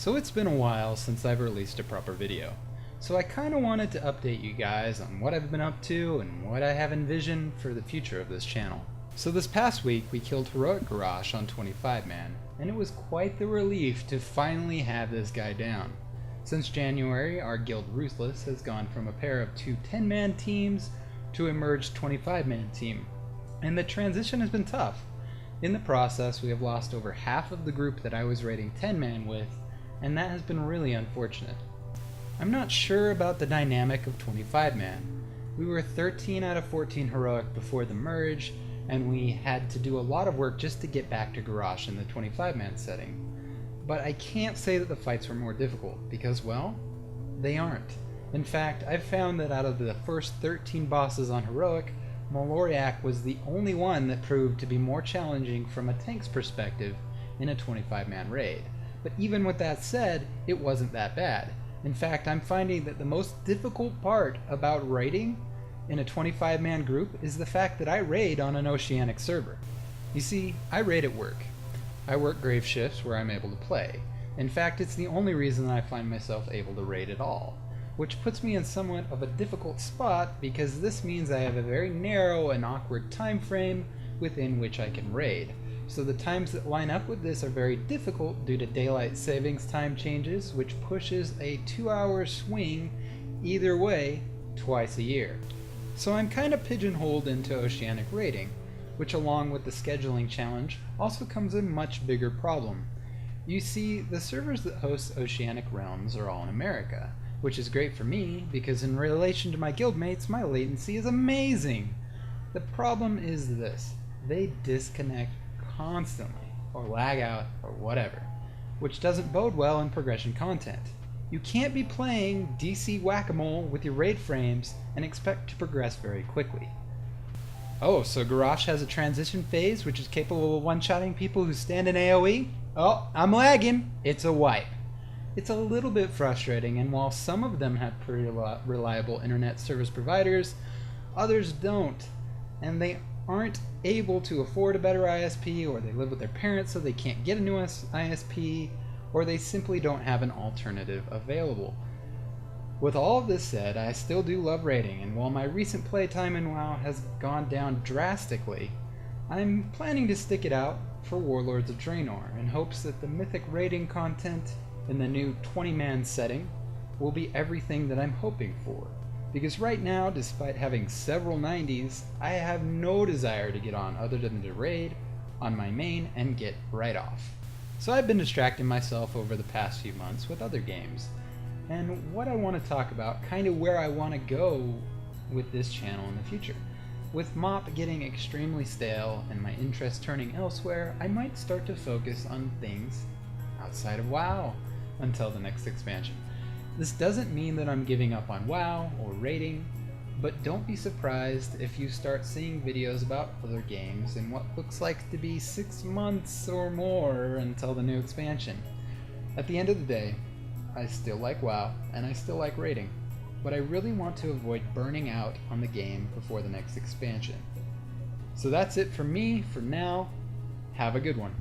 So it's been a while since I've released a proper video, so I kinda wanted to update you guys on what I've been up to and what I have envisioned for the future of this channel. So this past week we killed Heroic Garrosh on 25-man, and it was quite the relief to finally have this guy down. Since January, our guild Ruthless has gone from a pair of two 10-man teams to a merged 25-man team, and the transition has been tough. In the process, we have lost over half of the group that I was raiding 10-man with, and that has been really unfortunate. I'm not sure about the dynamic of 25-man. We were 13 out of 14 heroic before the merge, and we had to do a lot of work just to get back to Garrosh in the 25-man setting. But I can't say that the fights were more difficult, because, well, they aren't. In fact, I've found that out of the first 13 bosses on heroic, Maloriak was the only one that proved to be more challenging from a tank's perspective in a 25-man raid. But even with that said, it wasn't that bad. In fact, I'm finding that the most difficult part about raiding in a 25-man group is the fact that I raid on an oceanic server. You see, I raid at work. I work grave shifts where I'm able to play. In fact, it's the only reason I find myself able to raid at all, which puts me in somewhat of a difficult spot because this means I have a very narrow and awkward time frame within which I can raid. So the times that line up with this are very difficult due to daylight savings time changes, which pushes a 2-hour swing either way twice a year. So I'm kind of pigeonholed into oceanic raiding, which along with the scheduling challenge also comes a much bigger problem. You see, the servers that host oceanic realms are all in America, which is great for me because in relation to my guildmates, my latency is amazing. The problem is this: they disconnect constantly, or lag out, or whatever, which doesn't bode well in progression content. You can't be playing DC whack-a-mole with your raid frames and expect to progress very quickly. Oh, so Garrosh has a transition phase which is capable of one-shotting people who stand in AoE? Oh, I'm lagging! It's a wipe. It's a little bit frustrating, and while some of them have pretty reliable internet service providers, others don't, and they aren't able to afford a better ISP, or they live with their parents so they can't get a new ISP, or they simply don't have an alternative available. With all of this said, I still do love raiding, and while my recent playtime in WoW has gone down drastically, I'm planning to stick it out for Warlords of Draenor in hopes that the mythic raiding content in the new 20-man setting will be everything that I'm hoping for. Because right now, despite having several 90s, I have no desire to get on other than to raid on my main and get right off. So I've been distracting myself over the past few months with other games, and what I want to talk about, kind of where I want to go with this channel in the future. With MOP getting extremely stale and my interest turning elsewhere, I might start to focus on things outside of WoW until the next expansion. This doesn't mean that I'm giving up on WoW or raiding, but don't be surprised if you start seeing videos about other games in what looks like to be 6 months or more until the new expansion. At the end of the day, I still like WoW and I still like raiding, but I really want to avoid burning out on the game before the next expansion. So that's it for me for now. Have a good one.